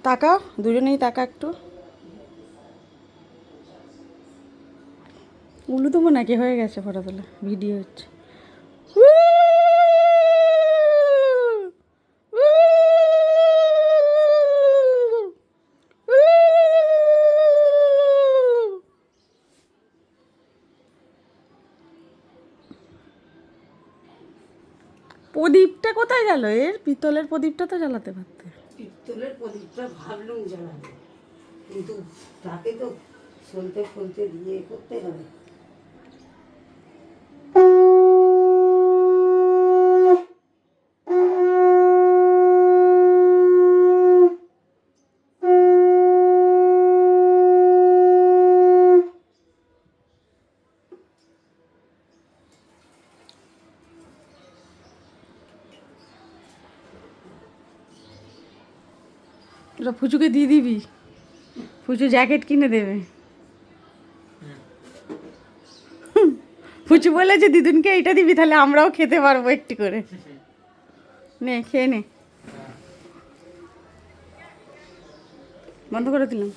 তাকাও, দুজনেই তাকা একটু। উলু দেবো নাকি? হয়ে গেছে, ফটো তোলা ভিডিও হচ্ছে। প্রদীপটা কোথায় গেল? এর পিতলের প্রদীপটা তো জ্বালাতে পারতে। পিতলের প্রদীপটা ভাবলুম জ্বালাবো, কিন্তু তাকে তো সলতে ফলতে দিয়ে করতে হবে। ওটা ফুচুকে দিয়ে দিবি, ফুচু জ্যাকেট কিনে দেবে। ফুচু বলেছে দিদুনকে এইটা দিবি, তাহলে আমরাও খেতে পারবো একটু করে। নে খেয়ে নে, বন্ধ করে দিলাম।